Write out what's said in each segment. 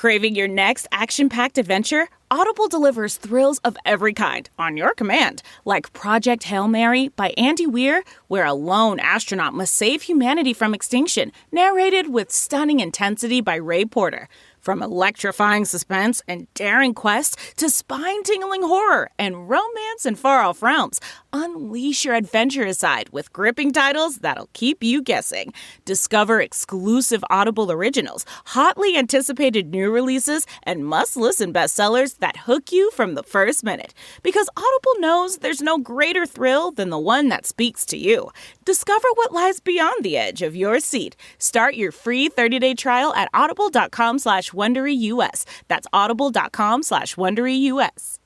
Craving your next action-packed adventure? Audible delivers thrills of every kind on your command, like Project Hail Mary by Andy Weir, where a lone astronaut must save humanity from extinction, narrated with stunning intensity by Ray Porter. From electrifying suspense and daring quest to spine-tingling horror and romance in far-off realms, unleash your adventurous side with gripping titles that'll keep you guessing. Discover exclusive Audible originals, hotly anticipated new releases, and must-listen bestsellers that hook you from the first minute. Because Audible knows there's no greater thrill than the one that speaks to you. Discover what lies beyond the edge of your seat. Start your free 30-day trial at audible.com/WonderyUS. That's audible.com/WonderyUS.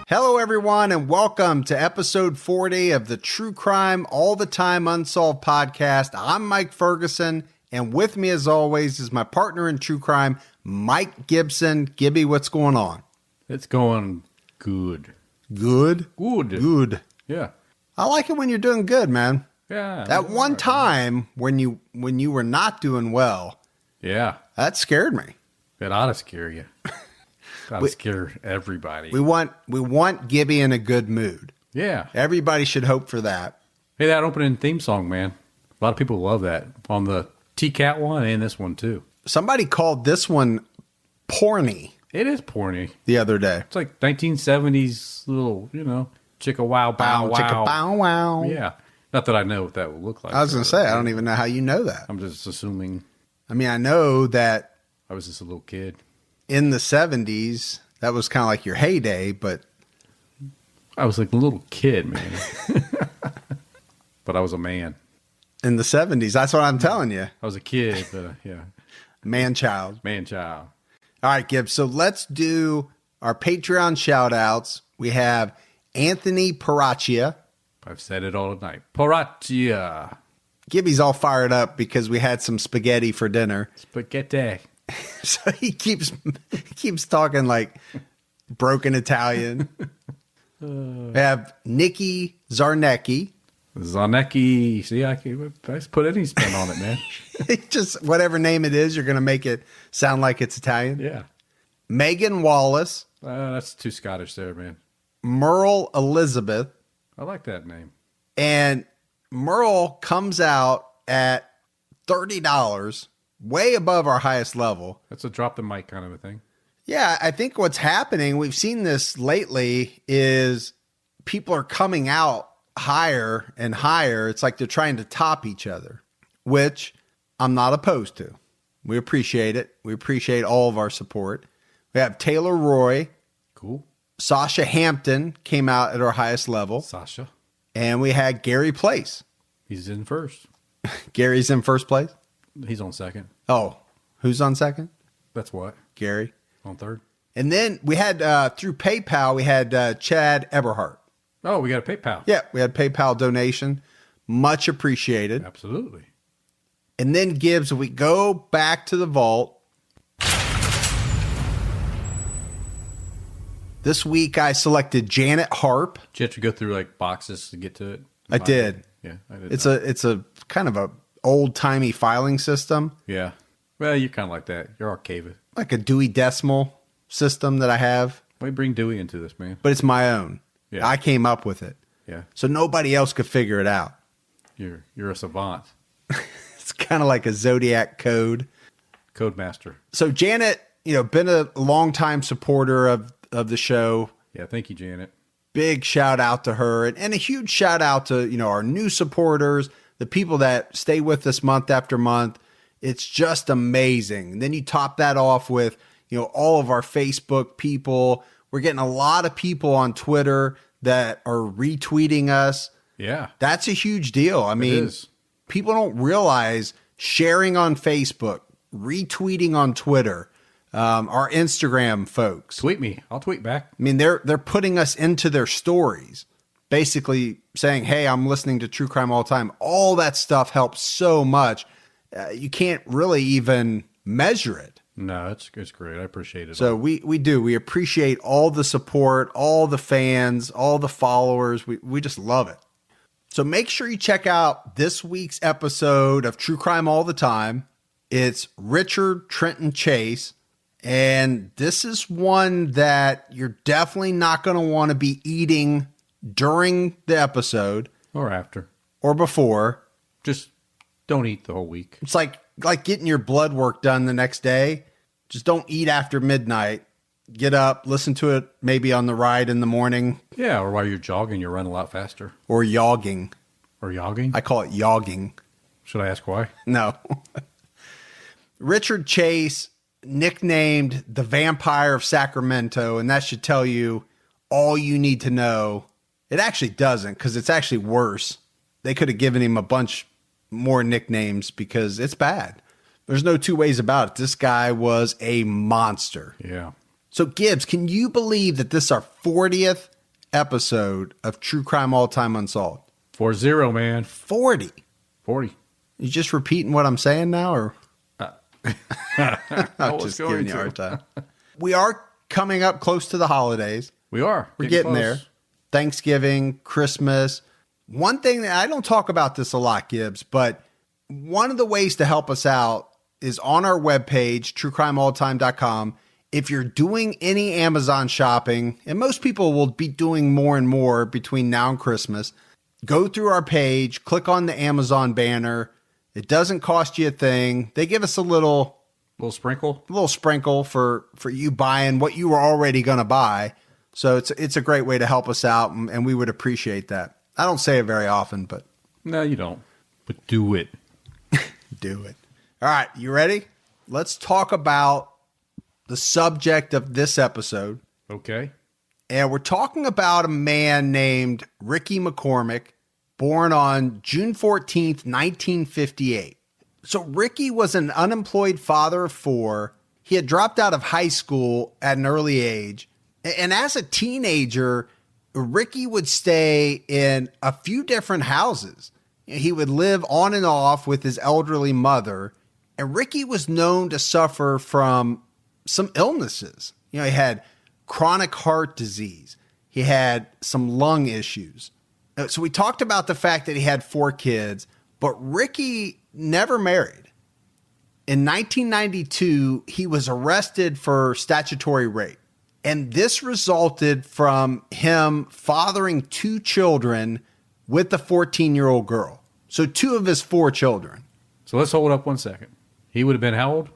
Hello, everyone, and welcome to episode 40 of the True Crime All the Time Unsolved podcast. I'm Mike Ferguson, and with me, as always, is my partner in true crime, Mike Gibson. Gibby, what's going on? It's going good. Good? Good. Good. Yeah. I like it when you're doing good, man. Yeah. That one time when you were not doing well, Yeah. that scared me. It ought to scare you. Ought to scare everybody. We want Gibby in a good mood. Yeah. Everybody should hope for that. Hey, that opening theme song, man. A lot of people love that on the T-Cat one and this one, too. Somebody called this one porny It is porny. the other day. It's like 1970s little, chicka wow, bow, wow. Chicka bow wow. Yeah. Not that I know what that would look like. I was going to say, I don't even know how you know that. I'm just assuming I mean, I know that I was just a little kid. in the 70s, that was kind of like your heyday, but I was like a little kid, man. But I was a man. in the 70s, that's what I'm telling you. I was a kid, but yeah. Man-child. Man-child. All right, Gibbs. So let's do our Patreon shout-outs. We have Anthony Paraccia. I've said it all night. Poraccia. Gibby's all fired up because we had some spaghetti for dinner. Spaghetti. So he keeps talking like broken Italian. We have Nikki Zarnecki. Zanecki. See, I put any spin on it, man. Just whatever name it is, you're going to make it sound like it's Italian. Yeah. Megan Wallace. That's too Scottish there, man. Merle Elizabeth. I like that name. And Merle comes out at $30, way above our highest level. That's a drop the mic kind of a thing. Yeah, I think what's happening, we've seen this lately, is people are coming out higher and higher. It's like they're trying to top each other, which I'm not opposed to. We appreciate it. We appreciate all of our support. We have Taylor Roy. Cool. Sasha Hampton came out at our highest level. Sasha. And we had Gary Place. He's in first. Gary's in first place? He's on second. Oh, who's on second? That's what? Gary. On third. And then we had, through PayPal, we had Chad Eberhardt. Oh, we got a PayPal. Yeah, we had PayPal donation. Much appreciated. Absolutely. And then Gibbs, we go back to the vault. This week I selected Janet Harp. Did you have to go through like boxes to get to it? I did. Yeah, I did. It's a kind of a old-timey filing system. Yeah. Well, you're kind of like that. You're archaic. Like a Dewey Decimal system that I have. Why you bring Dewey into this, man? But it's my own. Yeah. I came up with it. Yeah. So nobody else could figure it out. You're a savant. It's kind of like a Zodiac code. Codemaster. So Janet, been a longtime supporter of the show. Yeah, thank you, Janet. Big shout out to her and a huge shout out to, our new supporters, the people that stay with us month after month. It's just amazing. And then you top that off with, all of our Facebook people. We're getting a lot of people on Twitter that are retweeting us. Yeah. That's a huge deal. I mean, People don't realize sharing on Facebook, retweeting on Twitter, our Instagram folks. Tweet me. I'll tweet back. I mean, they're putting us into their stories, basically saying, hey, I'm listening to True Crime all the time. All that stuff helps so much. You can't really even measure it. No, it's great. I appreciate it. So we do. We appreciate all the support, all the fans, all the followers. We just love it. So make sure you check out this week's episode of True Crime All the Time. It's Richard Trenton Chase. And this is one that you're definitely not going to want to be eating during the episode. Or after. Or before. Just don't eat the whole week. It's like getting your blood work done the next day. Just don't eat after midnight. Get up, listen to it maybe on the ride in the morning. Yeah, or while you're jogging, you run a lot faster. Or yogging. Or yogging? I call it yogging. Should I ask why? No. Richard Chase, nicknamed the Vampire of Sacramento, and that should tell you all you need to know. It actually doesn't, because it's actually worse. They could have given him a bunch more nicknames because it's bad. There's no two ways about it. This guy was a monster. Yeah. So, Gibbs, can you believe that this is our 40th episode of True Crime All Time Unsolved? 40, man. 40. 40. You just repeating what I'm saying now, or? I'm just giving you a hard time. We are coming up close to the holidays. We are. We're getting close. there. Thanksgiving, Christmas. One thing that I don't talk about this a lot, Gibbs, but one of the ways to help us out is on our webpage, truecrimealltime.com. If you're doing any Amazon shopping, and most people will be doing more and more between now and Christmas, go through our page, click on the Amazon banner. It doesn't cost you a thing. They give us a little sprinkle for you buying what you were already going to buy. So it's a great way to help us out, and we would appreciate that. I don't say it very often, but no, you don't. But do it. Do it. All right, you ready? Let's talk about the subject of this episode. Okay. And we're talking about a man named Ricky McCormick, born on June 14th, 1958. So Ricky was an unemployed father of 4. He had dropped out of high school at an early age. And as a teenager, Ricky would stay in a few different houses. He would live on and off with his elderly mother. And Ricky was known to suffer from some illnesses. He had chronic heart disease. He had some lung issues. So we talked about the fact that he had 4 kids, but Ricky never married. In 1992, he was arrested for statutory rape. And this resulted from him fathering 2 children with the 14-year-old girl. So 2 of his 4 children. So let's hold up one second. He would have been how old?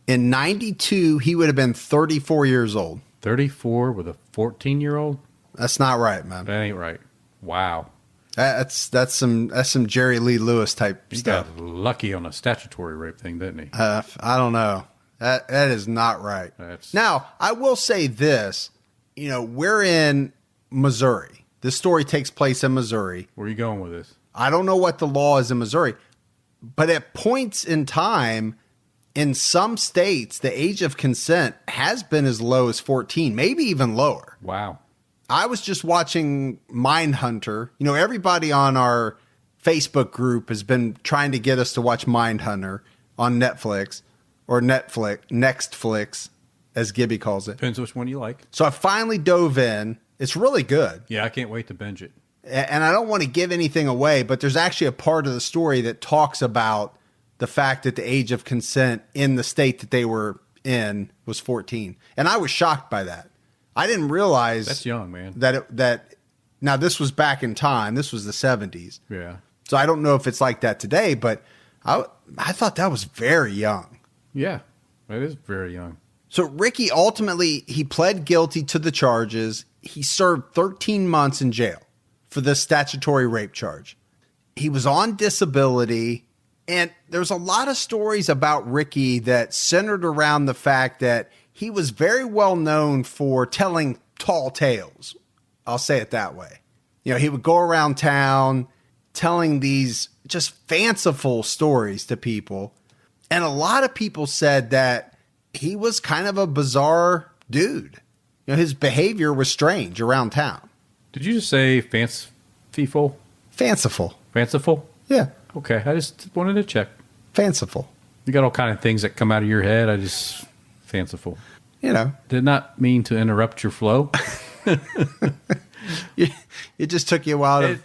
In 92, he would have been 34 years old. 34 with a 14-year-old? That's not right, man. That ain't right. Wow. That's some Jerry Lee Lewis type He stuff. got lucky on a statutory rape thing, didn't he? I don't know. That is not right. Now, I will say this. We're in Missouri. This story takes place in Missouri. Where are you going with this? I don't know what the law is in Missouri, but at points in time, in some states, the age of consent has been as low as 14, maybe even lower. Wow. I was just watching Mindhunter. Everybody on our Facebook group has been trying to get us to watch Mindhunter on Netflix, or Nextflix, as Gibby calls it. Depends which one you like. So I finally dove in. It's really good. Yeah, I can't wait to binge it. And I don't want to give anything away, but there's actually a part of the story that talks about the fact that the age of consent in the state that they were in was 14. And I was shocked by that. I didn't realize that's young, man. Now this was back in time. This was the 70s. Yeah. So I don't know if it's like that today, but I thought that was very young. Yeah, it is very young. So Ricky ultimately, he pled guilty to the charges. He served 13 months in jail for this statutory rape charge. He was on disability, and there's a lot of stories about Ricky that centered around the fact that he was very well known for telling tall tales. I'll say it that way. He would go around town telling these just fanciful stories to people. And a lot of people said that he was kind of a bizarre dude. You know, his behavior was strange around town. Did you just say fanciful? Fanciful. Fanciful? Yeah. Okay, I just wanted to check. Fanciful. You got all kind of things that come out of your head. Fanciful. You know. Did not mean to interrupt your flow. It just took you a while to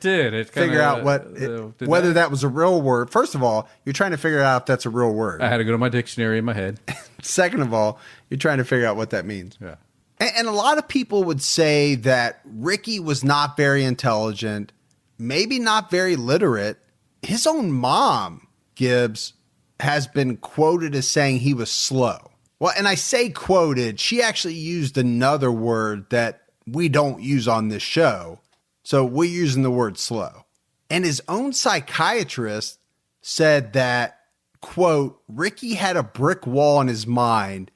figure out whether that was a real word. First of all, you're trying to figure out if that's a real word. I had to go to my dictionary in my head. Second of all, you're trying to figure out what that means. Yeah. And a lot of people would say that Ricky was not very intelligent, maybe not very literate. His own mom, Gibbs, has been quoted as saying he was slow. Well, and I say quoted, she actually used another word that we don't use on this show. So we're using the word slow. And his own psychiatrist said that, quote, Ricky had a brick wall in his mind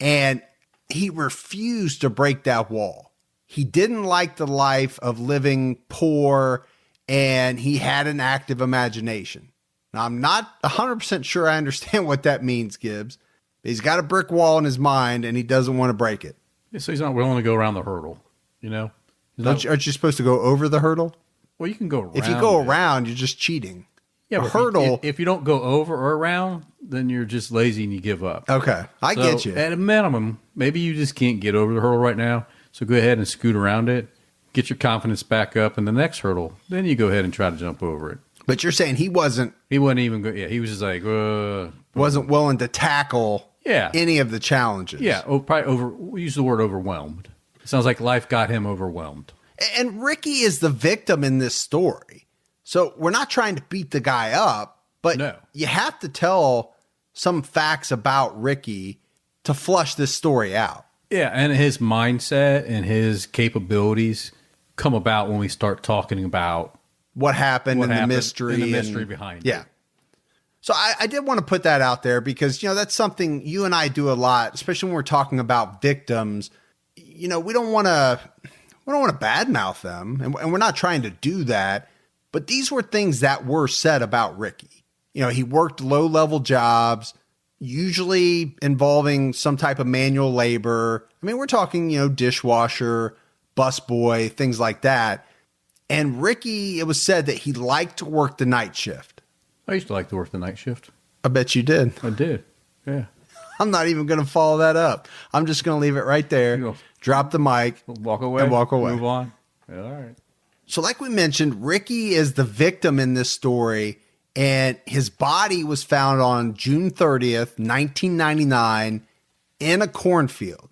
and he refused to break that wall. He didn't like the life of living poor and he had an active imagination. Now, I'm not 100% sure I understand what that means, Gibbs. He's got a brick wall in his mind and he doesn't want to break it. Yeah, so he's not willing to go around the hurdle, you know? Aren't you supposed to go over the hurdle? Well, you can go around. If you go around, you're just cheating. Yeah, a hurdle. If you don't go over or around, then you're just lazy and you give up. Okay, I get you. At a minimum, maybe you just can't get over the hurdle right now. So go ahead and scoot around it, get your confidence back up, and the next hurdle, then you go ahead and try to jump over it. But you're saying he wouldn't even go. Yeah, he was just like wasn't willing to tackle any of the challenges. Yeah, we use the word overwhelmed. It sounds like life got him overwhelmed. And Ricky is the victim in this story. So we're not trying to beat the guy up, but you have to tell some facts about Ricky to flush this story out. Yeah, and his mindset and his capabilities come about when we start talking about what happened and the mystery behind it. Yeah. So I did want to put that out there because, you know, that's something you and I do a lot, especially when we're talking about victims. You know, we don't want to badmouth them, and we're not trying to do that. But these were things that were said about Ricky. You know, he worked low-level jobs, usually involving some type of manual labor. I mean, we're talking, you know, dishwasher, busboy, things like that. And Ricky, it was said that he liked to work the night shift. I used to like to work the night shift. I bet you did. I did, yeah. I'm not even going to follow that up. I'm just going to leave it right there. Drop the mic. Walk away. And walk away. Move on. Yeah, all right. So like we mentioned, Ricky is the victim in this story, and his body was found on June 30th, 1999 in a cornfield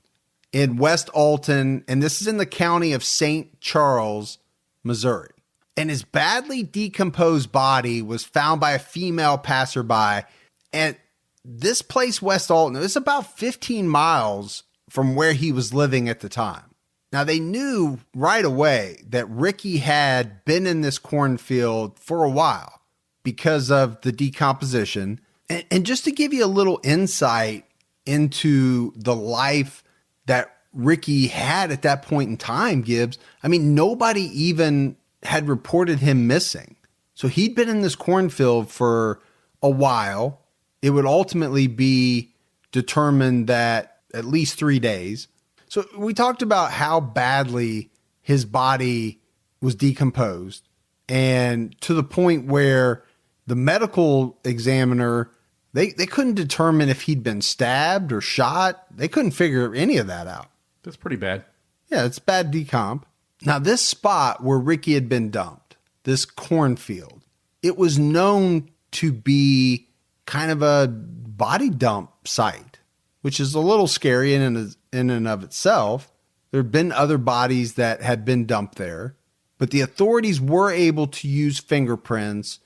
in West Alton, and this is in the county of St. Charles, Missouri. And his badly decomposed body was found by a female passerby, and this place, West Alton, it was about 15 miles from where he was living at the time. Now, they knew right away that Ricky had been in this cornfield for a while because of the decomposition. And just to give you a little insight into the life that Ricky had at that point in time, Gibbs, I mean, nobody even had reported him missing. So he'd been in this cornfield for a while. It would ultimately be determined that at least 3 days. So we talked about how badly his body was decomposed, and to the point where the medical examiner, they couldn't determine if he'd been stabbed or shot. They couldn't figure any of that out. That's pretty bad. Yeah, it's bad decomp. Now, this spot where Ricky had been dumped, this cornfield, it was known to be kind of a body dump site, which is a little scary in and of itself. There had been other bodies that had been dumped there, but the authorities were able to use fingerprints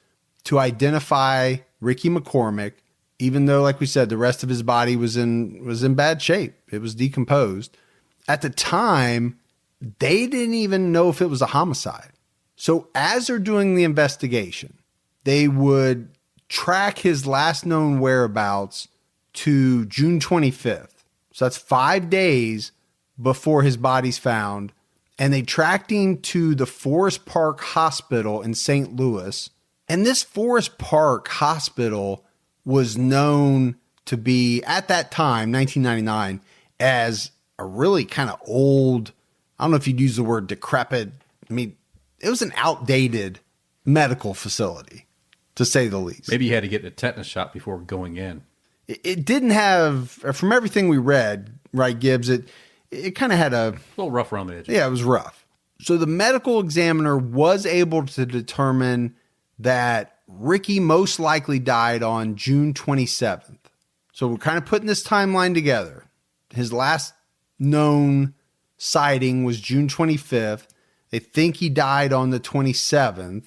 to identify Ricky McCormick, even though, like we said, the rest of his body was in bad shape. It was decomposed. At the time, they didn't even know if it was a homicide. So as they're doing the investigation, they would track his last known whereabouts to June 25th. So that's 5 days before his body's found. And they tracked him to the Forest Park Hospital in St. Louis. And this Forest Park Hospital was known to be, at that time, 1999, as a really kind of old, I don't know if you'd use the word decrepit. I mean, it was an outdated medical facility, to say the least. Maybe you had to get a tetanus shot before going in. It didn't have, from everything we read, right, Gibbs, it kind of had a little rough around the edges. Yeah, it was rough. So the medical examiner was able to determine that Ricky most likely died on June 27th. So we're kind of putting this timeline together. His last known sighting was June 25th. They think he died on the 27th.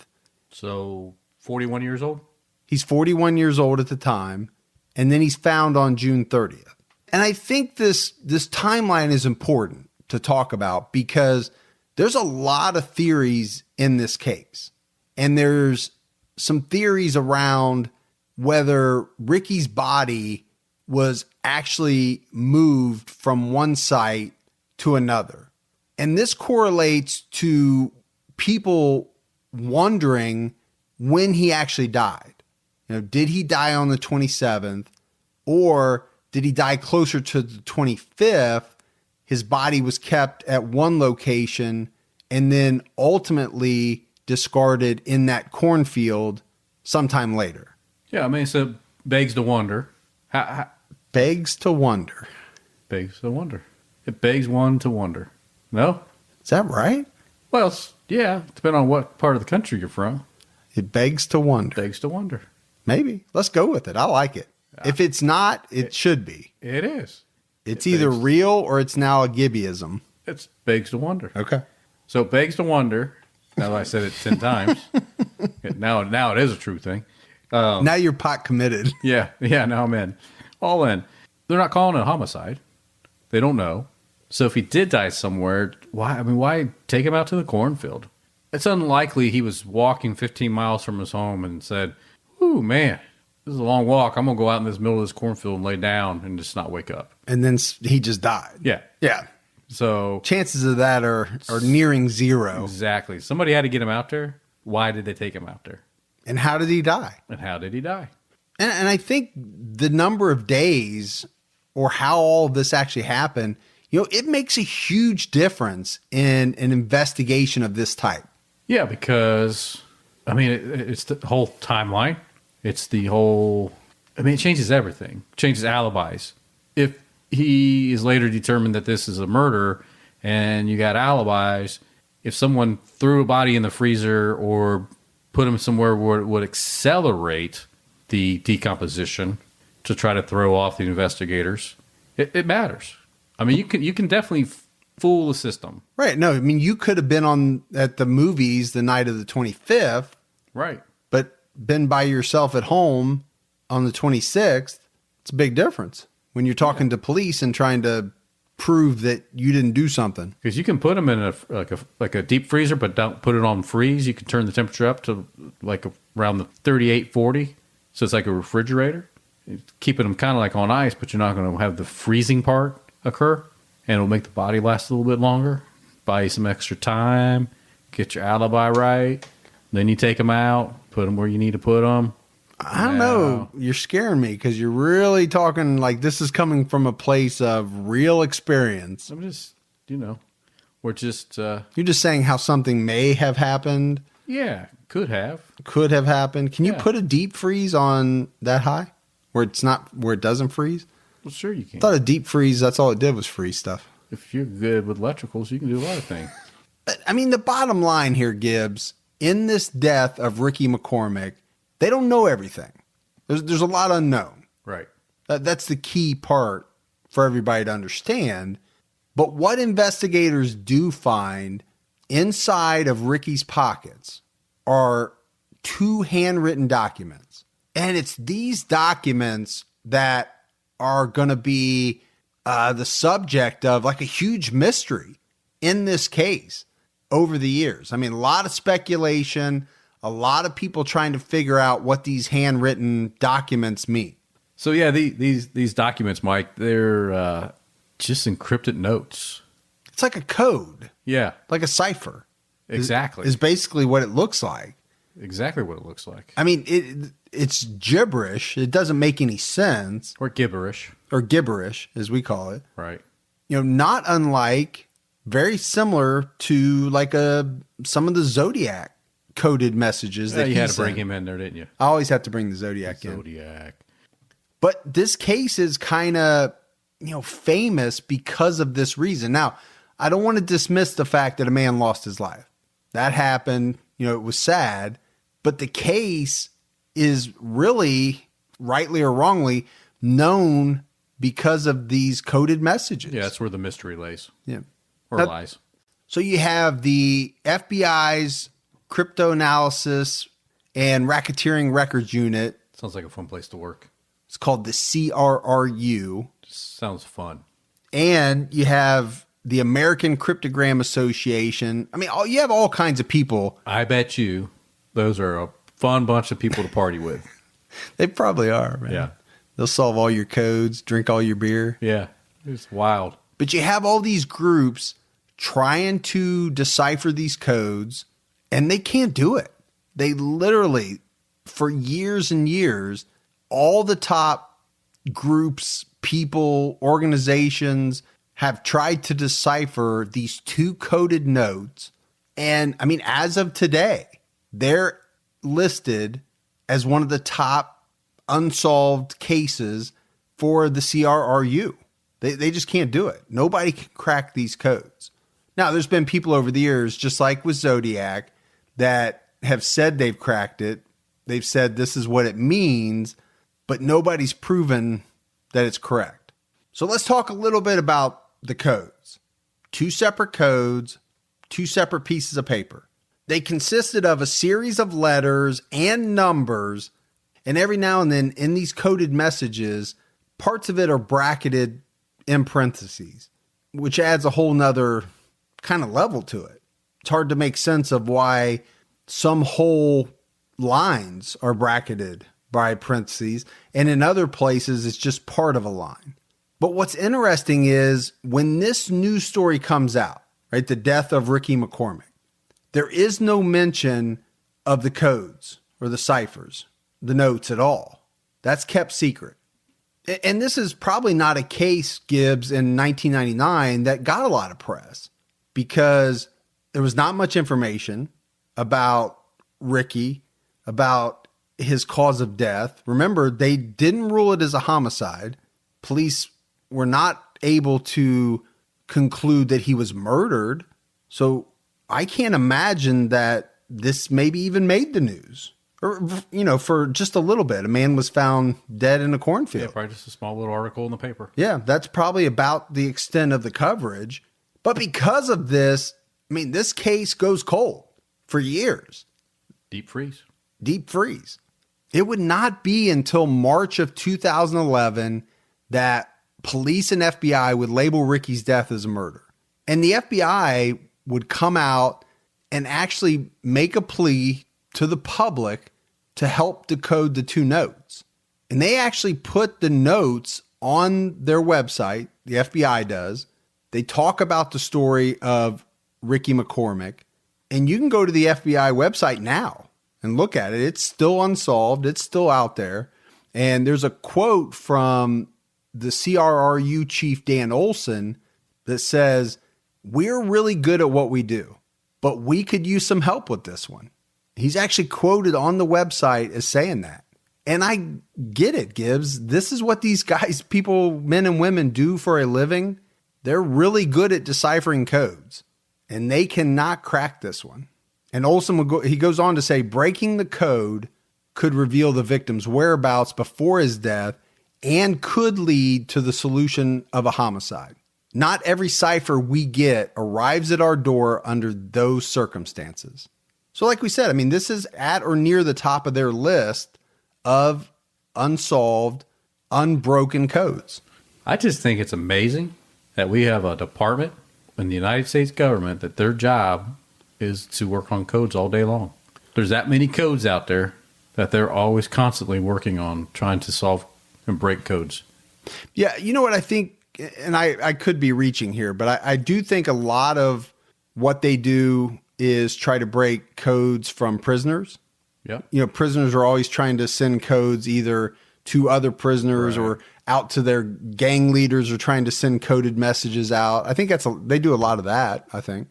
So 41 years old? He's 41 years old at the time. And then he's found on June 30th. And I think this timeline is important to talk about because there's a lot of theories in this case. And there's some theories around whether Ricky's body was actually moved from one site to another. And this correlates to people wondering when he actually died. You know, did he die on the 27th, or did he die closer to the 25th? His body was kept at one location and then ultimately discarded in that cornfield sometime later. Yeah, I mean, so it begs to wonder. Begs to wonder. Begs to wonder. It begs one to wonder. No? Is that right? Well, yeah, depending on what part of the country you're from. It begs to wonder. Begs to wonder. Maybe. Let's go with it. I like it. If it's not, it should be. It is. It's either real or it's now a Gibbyism. It begs to wonder. Okay. So it begs to wonder. Now that I said it 10 times. Now it is a true thing. Now you're pot committed. Yeah, now I'm in. All in. They're not calling it a homicide. They don't know. So if he did die somewhere, why take him out to the cornfield? It's unlikely he was walking 15 miles from his home and said, "Ooh, man, this is a long walk. I'm going to go out in this middle of this cornfield and lay down and just not wake up." And then he just died. Yeah. Yeah. So chances of that are nearing zero. Exactly. Somebody had to get him out there. Why did they take him out there? And how did he die? And I think the number of days or how all this actually happened, it makes a huge difference in an investigation of this type. Yeah, because, it's the whole timeline. It's the whole, it changes everything. It changes alibis. If he is later determined that this is a murder and you got alibis, if someone threw a body in the freezer or put him somewhere where it would accelerate the decomposition to try to throw off the investigators, it matters. You can definitely fool the system. Right. No, you could have been at the movies the night of the 25th. Right. But been by yourself at home on the 26th. It's a big difference when you're talking to police and trying to prove that you didn't do something. Because you can put them in a deep freezer, but don't put it on freeze. You can turn the temperature up to around the 38, 40. So it's like a refrigerator. Keeping them kind of like on ice, but you're not going to have the freezing part occur. And it'll make the body last a little bit longer. Buy you some extra time. Get your alibi right. Then you take them out. Put them where you need to put them. I don't know. You're scaring me because you're really talking like this is coming from a place of real experience. I'm just, we're just... You're just saying how something may have happened. Yeah, could have. Could have happened. Can you put a deep freeze on that high where it doesn't freeze? Well, sure you can. I thought a deep freeze, that's all it did was freeze stuff. If you're good with electricals, you can do a lot of things. But, the bottom line here, Gibbs, in this death of Ricky McCormick, they don't know everything. There's a lot unknown. Right. That's the key part for everybody to understand. But what investigators do find inside of Ricky's pockets are 2 handwritten documents. And it's these documents that are going to be the subject of a huge mystery in this case over the years. A lot of speculation, a lot of people trying to figure out what these handwritten documents mean. So yeah, these documents, Mike, they're just encrypted notes. It's like a code. Yeah. Like a cipher. Exactly. Is basically what it looks like. exactly what it looks like. I mean, it's gibberish. It doesn't make any sense. Or gibberish. Or gibberish, as we call it. Right. Not unlike, very similar to like some of the Zodiac coded messages that you he had to bring sent. him in there, didn't you? I always have to bring the Zodiac in. Zodiac. But this case is kind of, famous because of this reason. Now, I don't want to dismiss the fact that a man lost his life. That happened. It was sad. But the case is really, rightly or wrongly, known because of these coded messages. Yeah, that's where the mystery lays. Yeah. Or lies. So you have the FBI's cryptanalysis and racketeering records unit. Sounds like a fun place to work. It's called the CRRU. Sounds fun. And you have the American Cryptogram Association. I mean, you have all kinds of people. I bet you those are a fun bunch of people to party with. They probably are, man. Yeah. They'll solve all your codes, drink all your beer. Yeah. It's wild. But you have all these groups trying to decipher these codes, and they can't do it. They literally, for years and years, all the top groups, people, organizations have tried to decipher these two coded notes. And I mean, as of today, they're listed as one of the top unsolved cases for the CRRU. They just can't do it. Nobody can crack these codes. Now, there's been people over the years, just like with Zodiac, that have said they've cracked it. They've said this is what it means, but nobody's proven that it's correct. So let's talk a little bit about the codes. 2 separate codes, 2 separate pieces of paper. They consisted of a series of letters and numbers, and every now and then in these coded messages, parts of it are bracketed in parentheses, which adds a whole nother kind of level to it. It's hard to make sense of why some whole lines are bracketed by parentheses, and in other places it's just part of a line. But what's interesting is when this news story comes out, right, the death of Ricky McCormick, there is no mention of the codes or the ciphers, the notes at all. That's kept secret. And this is probably not a case, Gibbs, in 1999 that got a lot of press because there was not much information about Ricky, about his cause of death. Remember, they didn't rule it as a homicide. Police were not able to conclude that he was murdered. So I can't imagine that this maybe even made the news. Or, for just a little bit, a man was found dead in a cornfield. Yeah, probably just a small little article in the paper. Yeah, that's probably about the extent of the coverage. But because of this, I mean, this case goes cold for years. Deep freeze. Deep freeze. It would not be until March of 2011 that police and FBI would label Ricky's death as a murder. And the FBI would come out and actually make a plea to the public to help decode the 2 notes. And they actually put the notes on their website. The FBI does. They talk about the story of Ricky McCormick. And you can go to the FBI website now and look at it. It's still unsolved. It's still out there. And there's a quote from the CRRU chief, Dan Olson, that says, "We're really good at what we do, but we could use some help with this one." He's actually quoted on the website as saying that. And I get it, Gibbs. This is what these guys, people, men and women, do for a living. They're really good at deciphering codes, and they cannot crack this one. And Olson he goes on to say, breaking the code could reveal the victim's whereabouts before his death and could lead to the solution of a homicide. Not every cipher we get arrives at our door under those circumstances. So like we said, I mean, this is at or near the top of their list of unsolved, unbroken codes. I just think it's amazing that we have a department in the United States government that their job is to work on codes all day long. There's that many codes out there that they're always constantly working on trying to solve and break codes. Yeah, you know what I think, and I could be reaching here, but I do think a lot of what they do is try to break codes from prisoners. Yep. Prisoners are always trying to send codes either to other prisoners or out to their gang leaders, or trying to send coded messages out. I think they do a lot of that, I think.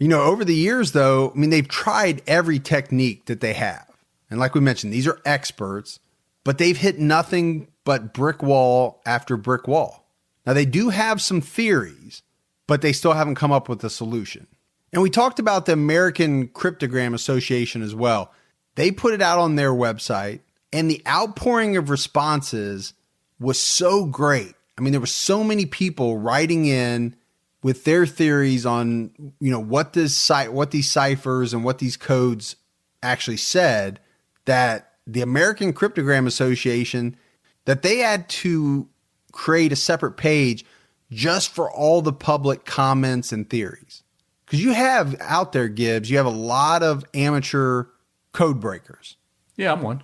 Over the years, though, they've tried every technique that they have. And like we mentioned, these are experts, but they've hit nothing but brick wall after brick wall. Now, they do have some theories, but they still haven't come up with a solution. And we talked about the American Cryptogram Association as well. They put it out on their website, and the outpouring of responses was so great. There were so many people writing in with their theories on, what these ciphers and what these codes actually said, that the American Cryptogram Association, that they had to create a separate page just for all the public comments and theories. Because you have out there, Gibbs, you have a lot of amateur code breakers. Yeah, I'm one.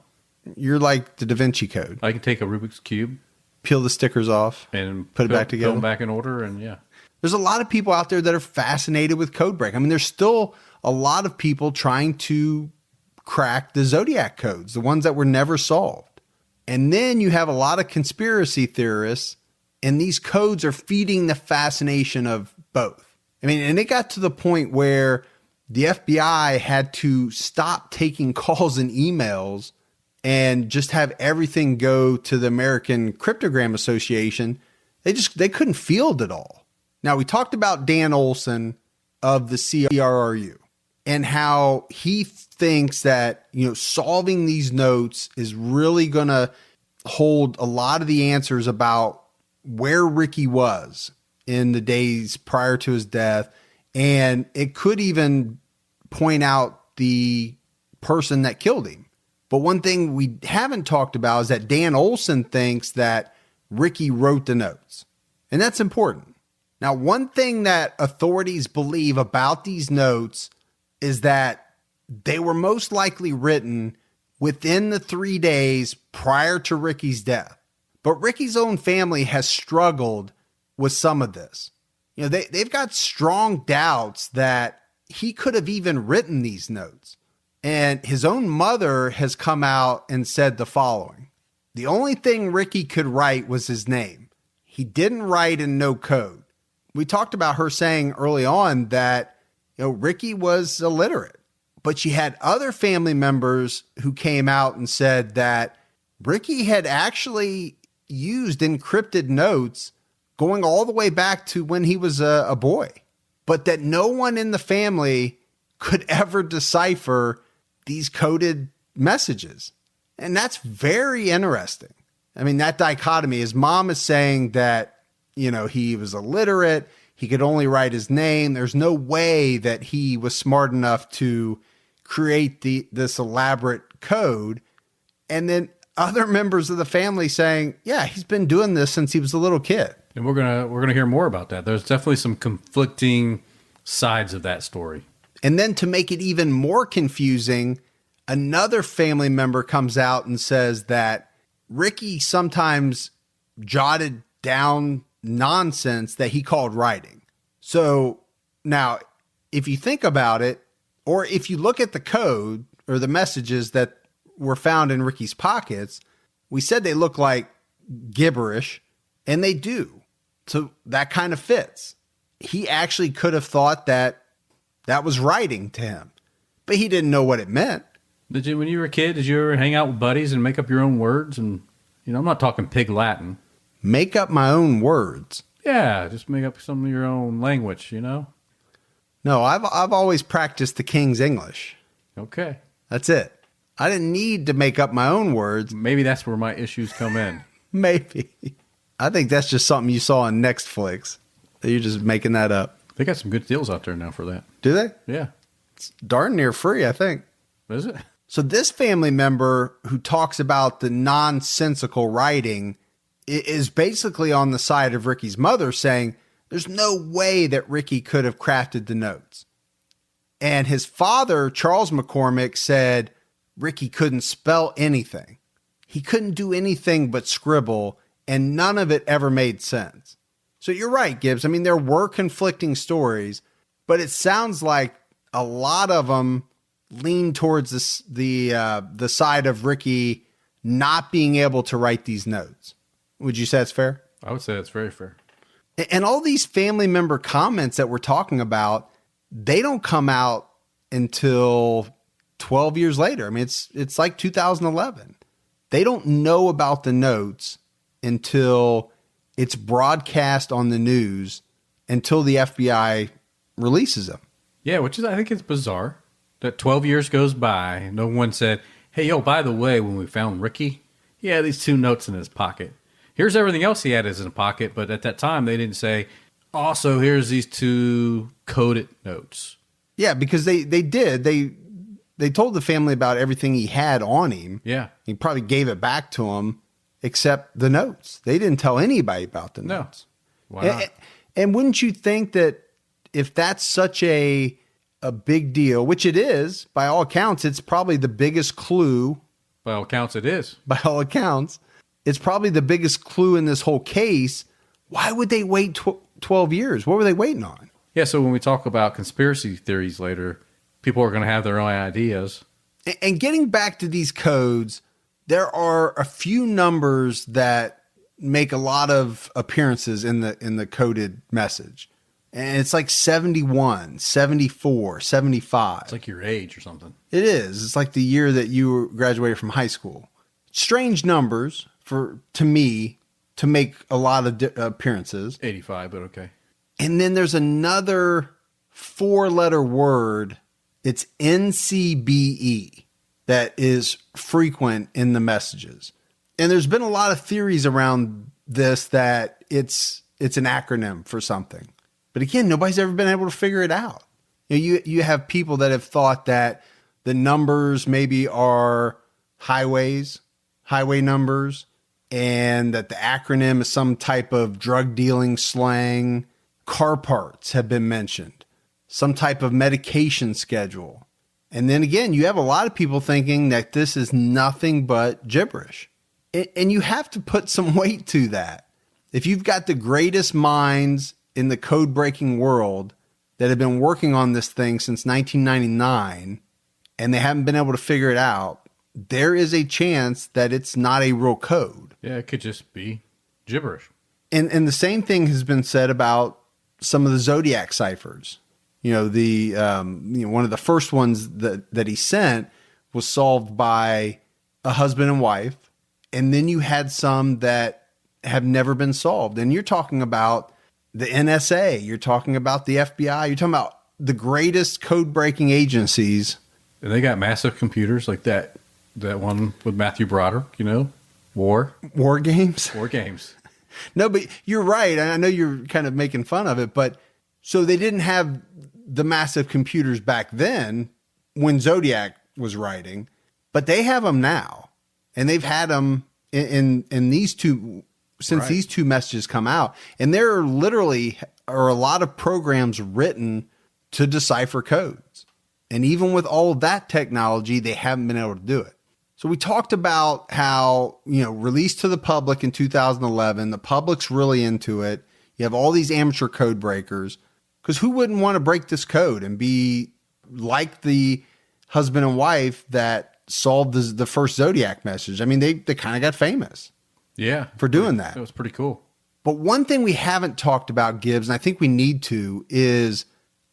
You're like the Da Vinci Code. I can take a Rubik's Cube, peel the stickers off, and put it back together. Put them back in order, and yeah. There's a lot of people out there that are fascinated with code break. There's still a lot of people trying to crack the Zodiac codes, the ones that were never solved. And then you have a lot of conspiracy theorists, and these codes are feeding the fascination of both. And it got to the point where the FBI had to stop taking calls and emails and just have everything go to the American Cryptogram Association. They couldn't field it all. Now, we talked about Dan Olson of the CRRU and how he thinks that, solving these notes is really going to hold a lot of the answers about where Ricky was in the days prior to his death. And it could even point out the person that killed him. But one thing we haven't talked about is that Dan Olson thinks that Ricky wrote the notes. And that's important. Now, one thing that authorities believe about these notes is that they were most likely written within the 3 days prior to Ricky's death. But Ricky's own family has struggled with some of this. They've got strong doubts that he could have even written these notes. And his own mother has come out and said the following: the only thing Ricky could write was his name. He didn't write in no code. We talked about her saying early on that, Ricky was illiterate, but she had other family members who came out and said that Ricky had actually used encrypted notes going all the way back to when he was a boy, but that no one in the family could ever decipher these coded messages. And that's very interesting. That dichotomy, his mom is saying that, he was illiterate. He could only write his name. There's no way that he was smart enough to create this elaborate code. And then other members of the family saying, yeah, he's been doing this since he was a little kid. And we're gonna hear more about that. There's definitely some conflicting sides of that story. And then to make it even more confusing, another family member comes out and says that Ricky sometimes jotted down nonsense that he called writing. So now, if you think about it, or if you look at the code or the messages that were found in Ricky's pockets, we said they look like gibberish, and they do. So that kind of fits. He actually could have thought that was writing to him, but he didn't know what it meant. When you were a kid, did you ever hang out with buddies and make up your own words? And, I'm not talking pig Latin. Make up my own words? Yeah, just make up some of your own language, No, I've always practiced the King's English. Okay. That's it. I didn't need to make up my own words. Maybe that's where my issues come in. Maybe. I think that's just something you saw on Netflix. You're just making that up. They got some good deals out there now for that. Do they? Yeah. It's darn near free, I think. Is it? So this family member who talks about the nonsensical writing is basically on the side of Ricky's mother, saying there's no way that Ricky could have crafted the notes. And his father, Charles McCormick, said Ricky couldn't spell anything. He couldn't do anything but scribble, and none of it ever made sense. So you're right, Gibbs. There were conflicting stories, but it sounds like a lot of them lean towards the side of Ricky not being able to write these notes. Would you say that's fair? I would say that's very fair. And all these family member comments that we're talking about, they don't come out until 12 years later. I mean, it's like 2011. They don't know about the notes until it's broadcast on the news, until the FBI releases them. Yeah, which is, I think it's bizarre that 12 years goes by. No one said, hey, yo, by the way, when we found Ricky, he had these 2 notes in his pocket. Here's everything else he had in his pocket. But at that time, they didn't say, also, here's these 2 coded notes. Yeah, because they did. They told the family about everything he had on him. Yeah. He probably gave it back to him, except the notes. They didn't tell anybody about the notes. Why not? And wouldn't you think that if that's such a big deal, which it is, by all accounts, it's probably the biggest clue. By all accounts, it is. By all accounts, it's probably the biggest clue in this whole case. Why would they wait 12 years? What were they waiting on? Yeah, so when we talk about conspiracy theories later, people are going to have their own ideas. And getting back to these codes, there are a few numbers that make a lot of appearances in the coded message. And it's like 71, 74, 75. It's like your age or something. It is. It's like the year that you graduated from high school. Strange numbers to me to make a lot of appearances. 85, but okay. And then there's another 4-letter word. It's NCBE that is frequent in the messages. And there's been a lot of theories around this that it's an acronym for something. But again, nobody's ever been able to figure it out. You have people that have thought that the numbers maybe are highway numbers, and that the acronym is some type of drug dealing slang. Car parts have been mentioned, some type of medication schedule. And then again, you have a lot of people thinking that this is nothing but gibberish. And you have to put some weight to that. If you've got the greatest minds in the code breaking world that have been working on this thing since 1999 and they haven't been able to figure it out, there is a chance that it's not a real code. Yeah, it could just be gibberish. And the same thing has been said about some of the Zodiac ciphers. One of the first ones that he sent was solved by a husband and wife. And then you had some that have never been solved. And you're talking about the NSA. You're talking about the FBI. You're talking about the greatest code breaking agencies. And they got massive computers like that one with Matthew Broderick, War games. War games. No, but you're right. I know you're kind of making fun of it, but so they didn't have the massive computers back then when Zodiac was writing, but they have them now. And they've had them in these two, since these 2 messages come out. And there are a lot of programs written to decipher codes. And even with all of that technology, they haven't been able to do it. So we talked about how, released to the public in 2011, the public's really into it. You have all these amateur code breakers, because who wouldn't want to break this code and be like the husband and wife that solved the first Zodiac message? I mean, they kind of got famous. Yeah. For doing that. It was pretty cool. But one thing we haven't talked about, Gibbs, and I think we need to, is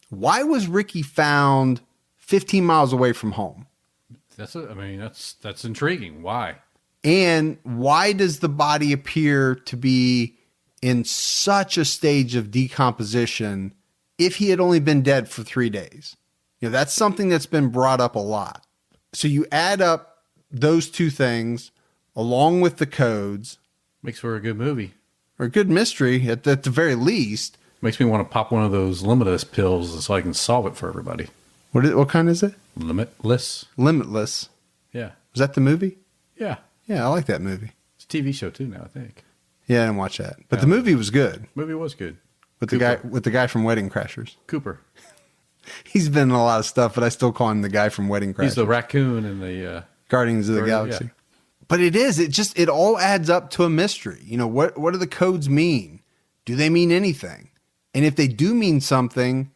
why was Ricky found 15 miles away from home? That's intriguing. Why? And why does the body appear to be in such a stage of decomposition if he had only been dead for 3 days? That's something that's been brought up a lot. So you add up those 2 things along with the codes. Makes for a good movie. Or a good mystery at the very least. Makes me want to pop one of those limitless pills so I can solve it for everybody. What kind is it? Limitless. Limitless. Yeah. Was that the movie? Yeah. Yeah, I like that movie. It's a TV show too now, I think. Yeah, I didn't watch that. But the movie was good. Movie was good. With the guy from Wedding Crashers. Cooper. He's been in a lot of stuff, but I still call him the guy from Wedding Crashers. He's the raccoon in the Guardians of the Galaxy. Yeah. But it all adds up to a mystery. What do the codes mean? Do they mean anything? And if they do mean something,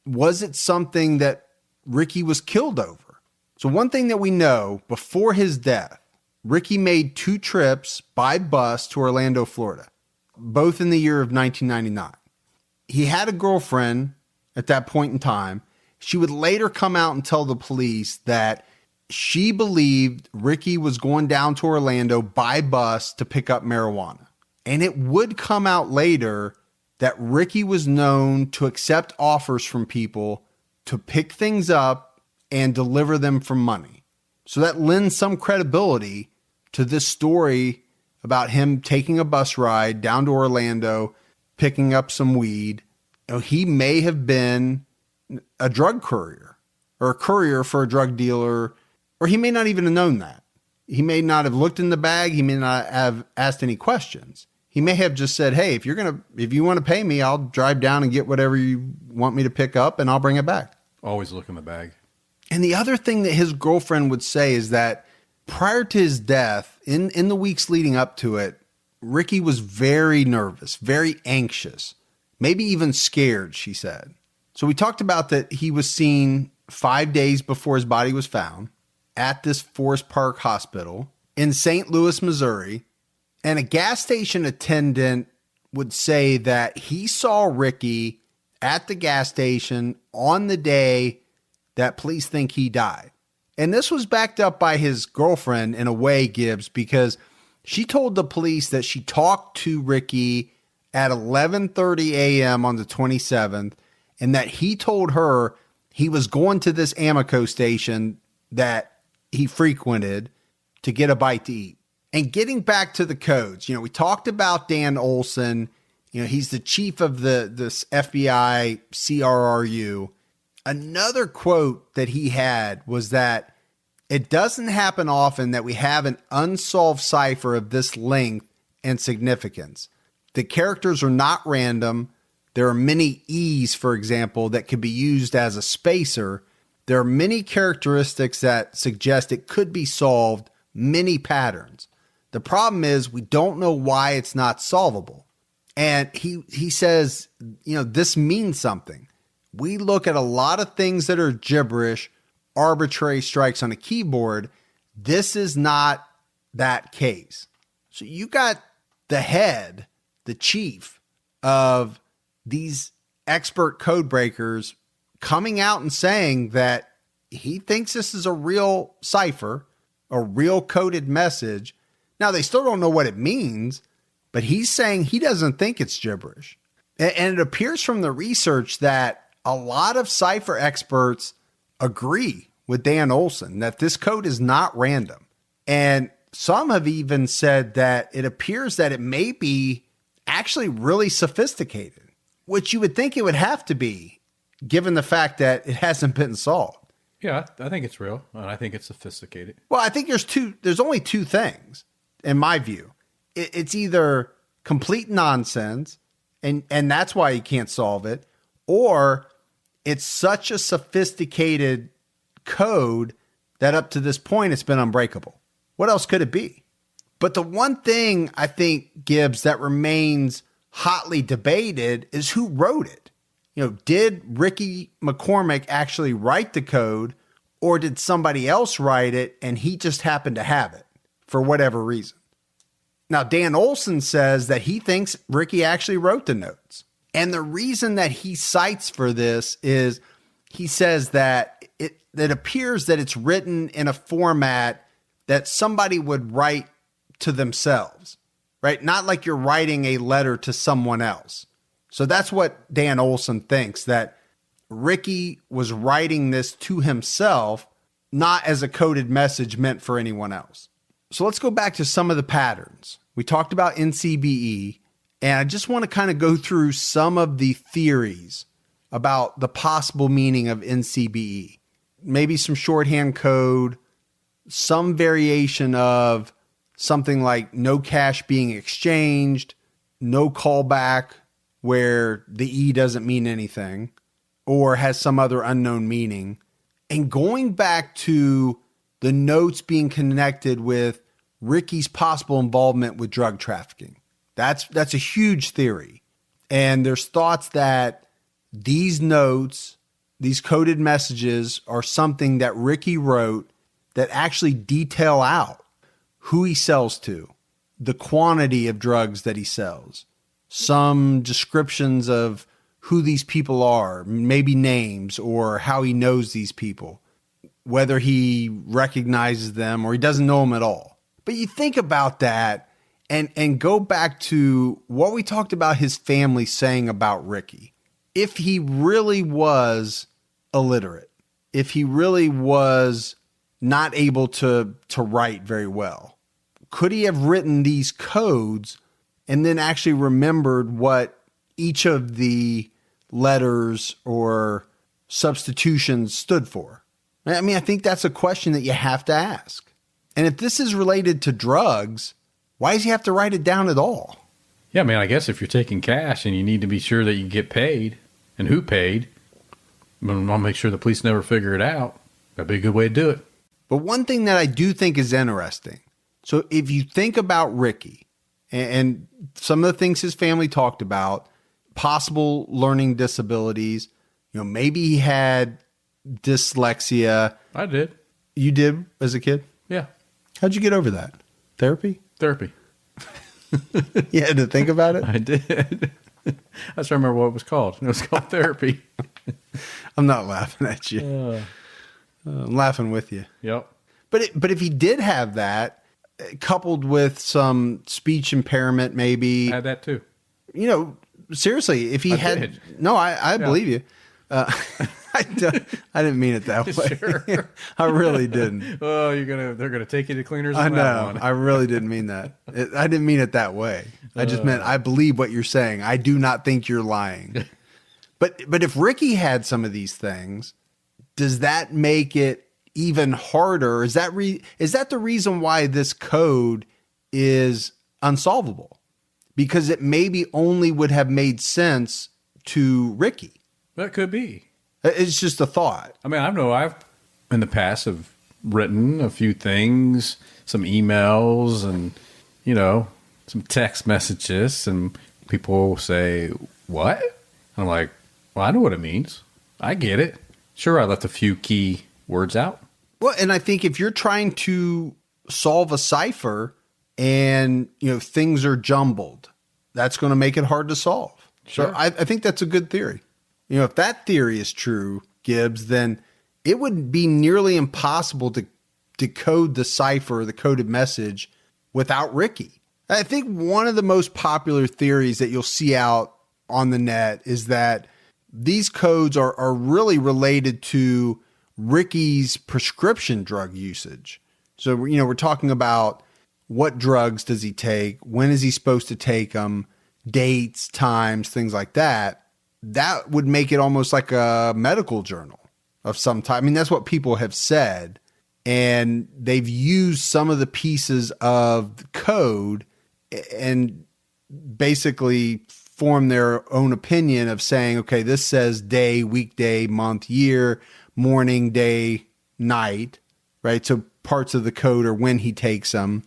was it something that Ricky was killed over? So one thing that we know, before his death, Ricky made 2 trips by bus to Orlando, Florida, both in the year of 1999. He had a girlfriend at that point in time. She would later come out and tell the police that she believed Ricky was going down to Orlando by bus to pick up marijuana. And it would come out later that Ricky was known to accept offers from people to pick things up and deliver them for money. So that lends some credibility to this story about him taking a bus ride down to Orlando, picking up some weed. You know, he may have been a drug courier or a courier for a drug dealer, or he may not even have known that. He may not have looked in the bag. He may not have asked any questions. He may have just said, hey, if you want to pay me, I'll drive down and get whatever you want me to pick up and I'll bring it back. Always look in the bag. And the other thing that his girlfriend would say is that prior to his death, in the weeks leading up to it, Ricky was very nervous, very anxious, maybe even scared, she said. So we talked about that he was seen 5 days before his body was found at this Forest Park Hospital in St. Louis, Missouri. And a gas station attendant would say that he saw Ricky at the gas station on the day that police think he died. And this was backed up by his girlfriend in a way, Gibbs, because she told the police that she talked to Ricky at 11:30 a.m. on the 27th, and that he told her he was going to this Amoco station that he frequented to get a bite to eat. And getting back to the codes, we talked about Dan Olson. He's the chief of this FBI CRRU. Another quote that he had was that it doesn't happen often that we have an unsolved cipher of this length and significance. The characters are not random. There are many E's, for example, that could be used as a spacer. There are many characteristics that suggest it could be solved, many patterns. The problem is we don't know why it's not solvable. And he says, this means something. We look at a lot of things that are gibberish, arbitrary strikes on a keyboard. This is not that case. So you got the head, the chief of these expert code breakers coming out and saying that he thinks this is a real cipher, a real coded message. Now, they still don't know what it means, but he's saying he doesn't think it's gibberish. And it appears from the research that a lot of cipher experts agree with Dan Olson that this code is not random. And some have even said that it appears that it may be actually really sophisticated, which you would think it would have to be, given the fact that it hasn't been solved. Yeah, I think it's real, and I think it's sophisticated. Well, I think there's only two things, in my view. It's either complete nonsense, and that's why you can't solve it, or it's such a sophisticated code that up to this point it's been unbreakable. What else could it be? But the one thing I think, Gibbs, that remains hotly debated is who wrote it. Did Ricky McCormick actually write the code, or did somebody else write it and he just happened to have it for whatever reason? Now, Dan Olson says that he thinks Ricky actually wrote the notes. And the reason that he cites for this is he says that it appears that it's written in a format that somebody would write to themselves, right? Not like you're writing a letter to someone else. So that's what Dan Olson thinks, that Ricky was writing this to himself, not as a coded message meant for anyone else. So let's go back to some of the patterns. We talked about NCBE, and I just want to kind of go through some of the theories about the possible meaning of NCBE. Maybe some shorthand code, some variation of something like no cash being exchanged, no callback where the E doesn't mean anything, or has some other unknown meaning. And going back to the notes being connected with Ricky's possible involvement with drug trafficking. That's a huge theory. And there's thoughts that these notes these coded messages are something that Ricky wrote that actually detail out who he sells to, the quantity of drugs that he sells, some descriptions of who these people are, maybe names or how he knows these people, whether he recognizes them or he doesn't know them at all. But you think about that and go back to what we talked about his family saying about Ricky. If he really was illiterate, if he really was not able to write very well, could he have written these codes and then actually remembered what each of the letters or substitutions stood for? I mean, I think that's a question that you have to ask. And if this is related to drugs, why does he have to write it down at all? Yeah, man, I guess if you're taking cash and you need to be sure that you get paid and who paid, I'll make sure the police never figure it out. That'd be a good way to do it. But one thing that I do think is interesting. So if you think about Ricky and some of the things his family talked about, possible learning disabilities, maybe he had dyslexia. I did. You did as a kid? Yeah. How'd you get over that? Therapy? Therapy. You had to think about it? I did. I just remember what it was called. It was called therapy. I'm not laughing at you. I'm laughing with you. Yep. But if he did have that, coupled with some speech impairment, maybe. I had that too. Seriously, if he had. Did. No, I believe you. I didn't mean it that way. Sure. I really didn't. Oh, they're gonna take you to cleaners. I On know. that one. I really didn't mean that. I didn't mean it that way. I just meant I believe what you're saying. I do not think you're lying. But if Ricky had some of these things, does that make it even harder? Is that the reason why this code is unsolvable? Because it maybe only would have made sense to Ricky. That could be. It's just a thought. I mean, I know I've in the past have written a few things, some emails and, some text messages, and people will say, what? And I'm like, well, I know what it means. I get it. Sure, I left a few key words out. Well, and I think if you're trying to solve a cipher and, things are jumbled, that's going to make it hard to solve. Sure. So I think that's a good theory. If that theory is true, Gibbs, then it would be nearly impossible to decode the cipher, the coded message, without Ricky. I think one of the most popular theories that you'll see out on the net is that these codes are really related to Ricky's prescription drug usage. So, we're talking about what drugs does he take? When is he supposed to take them? Dates, times, things like that. That would make it almost like a medical journal of some type. I mean, that's what people have said. And they've used some of the pieces of the code and basically form their own opinion of saying, okay, this says day, weekday, month, year, morning, day, night, right? So parts of the code are when he takes them.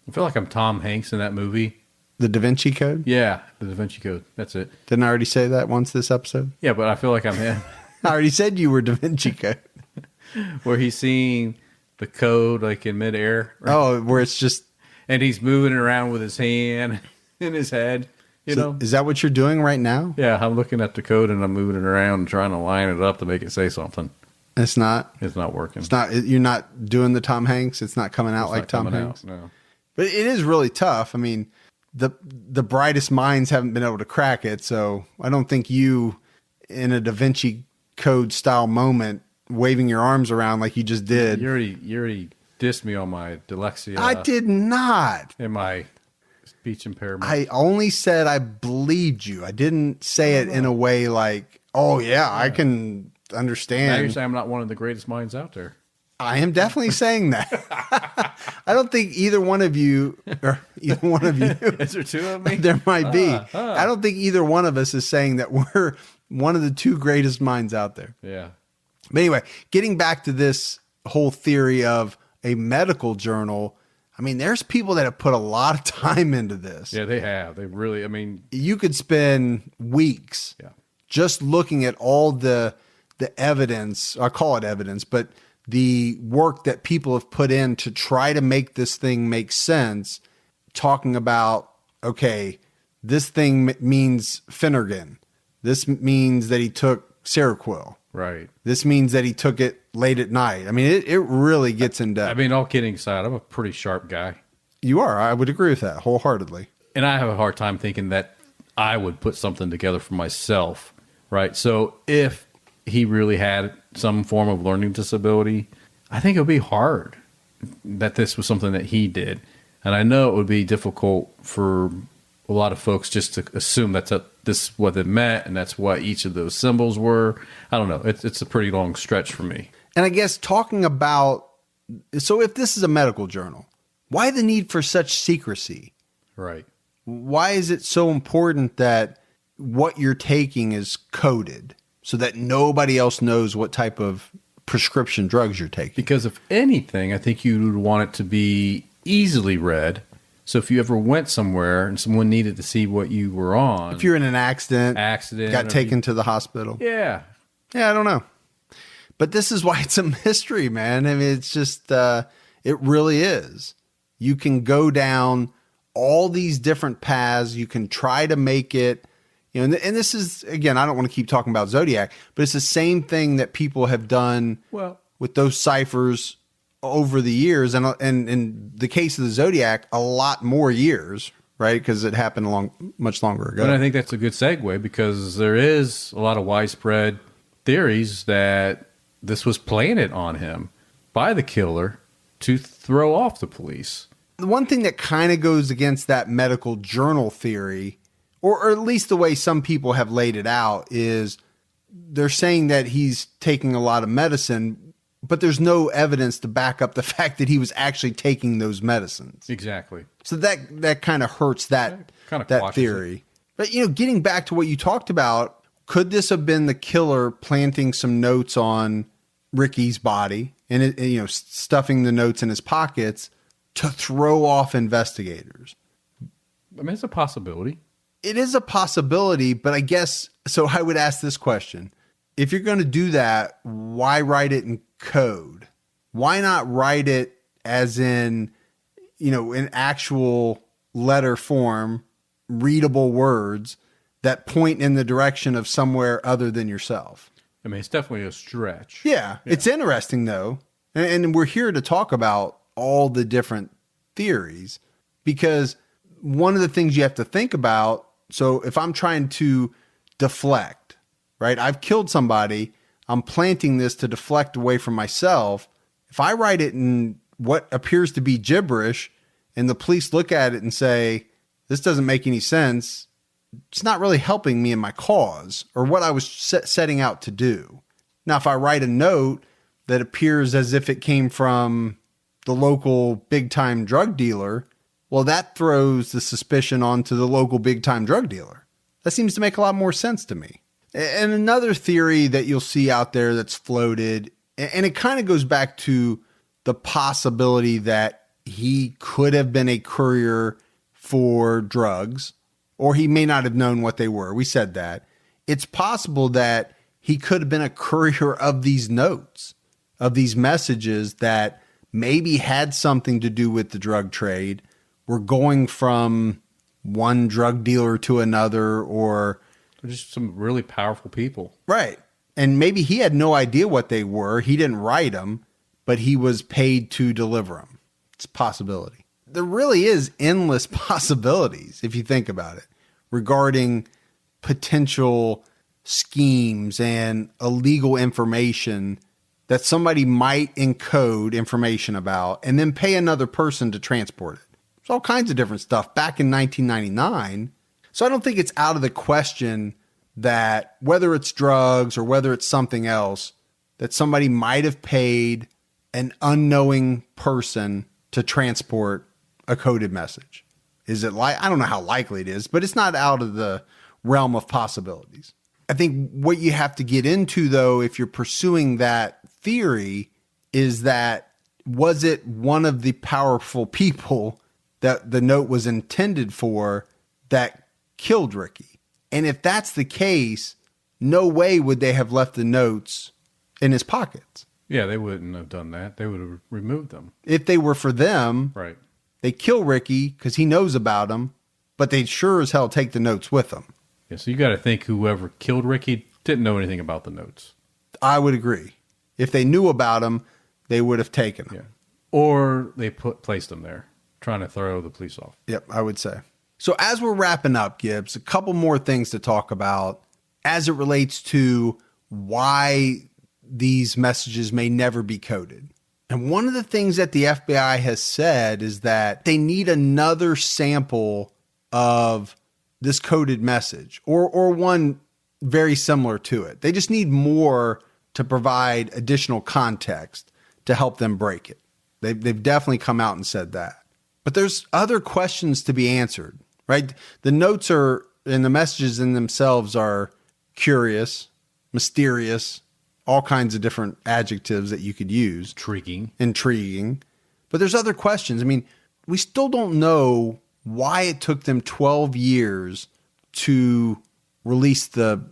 I feel like I'm Tom Hanks in that movie. The Da Vinci Code? Yeah, the Da Vinci Code. That's it. Didn't I already say that once this episode? Yeah, but I feel like I'm him. I already said you were Da Vinci Code. Where he's seeing the code like in midair. Right? Oh, where it's just... And he's moving it around with his hand in his head, you know? Is that what you're doing right now? Yeah, I'm looking at the code and I'm moving it around and trying to line it up to make it say something. It's not? It's not working. It's not. You're not doing the Tom Hanks? It's not coming out like Tom Hanks? No. But it is really tough. I mean... The brightest minds haven't been able to crack it, so I don't think you, in a Da Vinci Code style moment, waving your arms around like you just did. You already dissed me on my dyslexia. I did not. And my speech impairment. I only said I believed you. I didn't say it in a way like, oh yeah, I can understand. Now you're saying I'm not one of the greatest minds out there. I am definitely saying that. I don't think either one of you, or either one of you. Is there two of me? There might be. I don't think either one of us is saying that we're one of the two greatest minds out there. Yeah. But anyway, getting back to this whole theory of a medical journal, I mean, there's people that have put a lot of time into this. Yeah, they have. They really, I mean. You could spend weeks yeah. just looking at all the the evidence, I call it evidence, but the work that people have put in to try to make this thing make sense, talking about, okay, this thing means Finnegan. This means that he took Seroquel. Right. This means that he took it late at night. I mean, it really gets in depth. I mean, all kidding aside, I'm a pretty sharp guy. You are. I would agree with that wholeheartedly. And I have a hard time thinking that I would put something together for myself, right? So if he really had some form of learning disability, I think it would be hard that this was something that he did. And I know it would be difficult for a lot of folks just to assume this is what it meant and that's what each of those symbols were. I don't know. It's a pretty long stretch for me. And I guess talking about, so if this is a medical journal, why the need for such secrecy? Right. Why is it so important that what you're taking is coded so that nobody else knows what type of prescription drugs you're taking? Because if anything, I think you would want it to be easily read. So if you ever went somewhere and someone needed to see what you were on. If you're in an accident, got taken to the hospital. Yeah. Yeah, I don't know. But this is why it's a mystery, man. I mean, it's just, it really is. You can go down all these different paths. You can try to make it, and this is, again, I don't want to keep talking about Zodiac, but it's the same thing that people have done with those ciphers over the years. And in the case of the Zodiac, a lot more years, right? Because it happened much longer ago. And I think that's a good segue because there is a lot of widespread theories that this was planted on him by the killer to throw off the police. The one thing that kind of goes against that medical journal theory, or at least the way some people have laid it out, is they're saying that he's taking a lot of medicine, but there's no evidence to back up the fact that he was actually taking those medicines. Exactly. So that kind of hurts that theory. But, getting back to what you talked about, could this have been the killer planting some notes on Ricky's body and stuffing the notes in his pockets to throw off investigators? I mean, it's a possibility. It is a possibility, but I guess, so I would ask this question. If you're going to do that, why write it in code? Why not write it as in, in actual letter form, readable words that point in the direction of somewhere other than yourself? I mean, it's definitely a stretch. Yeah. It's interesting, though. And we're here to talk about all the different theories, because one of the things you have to think about, so if I'm trying to deflect, right? I've killed somebody, I'm planting this to deflect away from myself. If I write it in what appears to be gibberish and the police look at it and say, this doesn't make any sense, it's not really helping me in my cause or what I was setting out to do. Now, if I write a note that appears as if it came from the local big-time drug dealer, well, that throws the suspicion onto the local big-time drug dealer. That seems to make a lot more sense to me. And another theory that you'll see out there that's floated, and it kind of goes back to the possibility that he could have been a courier for drugs, or he may not have known what they were. We said that. It's possible that he could have been a courier of these notes, of these messages that maybe had something to do with the drug trade, were going from one drug dealer to another, or just some really powerful people. Right. And maybe he had no idea what they were. He didn't write them, but he was paid to deliver them. It's a possibility. There really is endless possibilities, if you think about it, regarding potential schemes and illegal information that somebody might encode information about and then pay another person to transport it. There's all kinds of different stuff back in 1999. So I don't think it's out of the question that whether it's drugs or whether it's something else, that somebody might have paid an unknowing person to transport a coded message. Is it I don't know how likely it is, but it's not out of the realm of possibilities. I think what you have to get into, though, if you're pursuing that theory, is that was it one of the powerful people that the note was intended for that killed Ricky? And if that's the case, no way would they have left the notes in his pockets. Yeah, they wouldn't have done that. They would have removed them. If they were for them, Right. they kill Ricky because he knows about them, but they sure as hell take the notes with them. Yeah, so you got to think whoever killed Ricky didn't know anything about the notes. I would agree. If they knew about them, they would have taken them. Yeah. Or they placed them there, trying to throw the police off. Yep, I would say. So as we're wrapping up, Gibbs, a couple more things to talk about as it relates to why these messages may never be coded. And one of the things that the FBI has said is that they need another sample of this coded message or one very similar to it. They just need more to provide additional context to help them break it. They've definitely come out and said that. But there's other questions to be answered, right? The notes are, and the messages in themselves are curious, mysterious, all kinds of different adjectives that you could use. Intriguing. But there's other questions. I mean, we still don't know why it took them 12 years to release the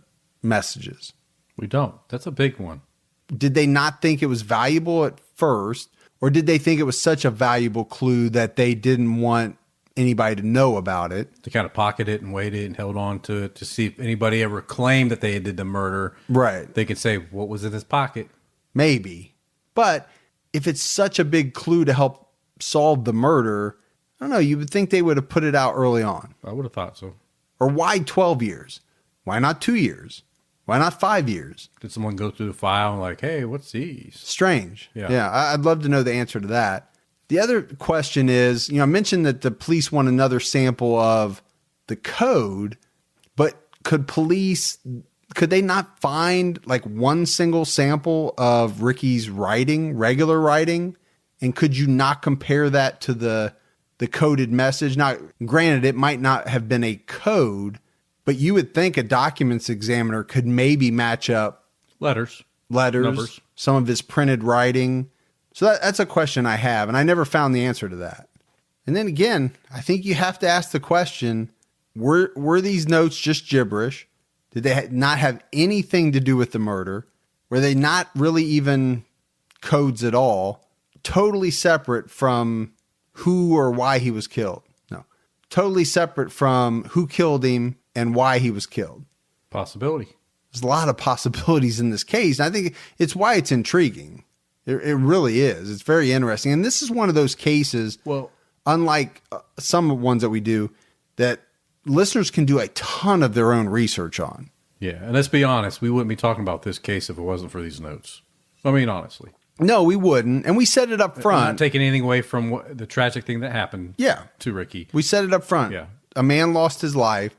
messages. We don't. That's a big one. Did they not think it was valuable at first? Or did they think it was such a valuable clue that they didn't want anybody to know about it? They kind of pocketed it and waited and held on to it to see if anybody ever claimed that they did the murder. Right. They could say, what was in his pocket? Maybe. But if it's such a big clue to help solve the murder, I don't know, you would think they would have put it out early on. I would have thought so. Or why 12 years? Why not 2 years? Why not 5 years? Did someone go through the file and like, hey, what's these? Strange. Yeah. I'd love to know the answer to that. The other question is, I mentioned that the police want another sample of the code, but could they not find like one single sample of Ricky's writing, regular writing? And could you not compare that to the coded message? Now, granted, it might not have been a code, but you would think a documents examiner could maybe match up letters, numbers, some of his printed writing. So that's a question I have, and I never found the answer to that. And then again, I think you have to ask the question, were these notes just gibberish? Did they not have anything to do with the murder? Were they not really even codes at all? Totally separate from who or why he was killed? No. Totally separate from who killed him and why he was killed. Possibility. There's a lot of possibilities in this case. And I think it's why it's intriguing. It really is. It's very interesting. And this is one of those cases, unlike some ones that we do, that listeners can do a ton of their own research on. Yeah. And let's be honest, we wouldn't be talking about this case if it wasn't for these notes. I mean, honestly. No, we wouldn't. And we said it up front. I'm not taking anything away from the tragic thing that happened to Ricky. We said it up front. Yeah. A man lost his life.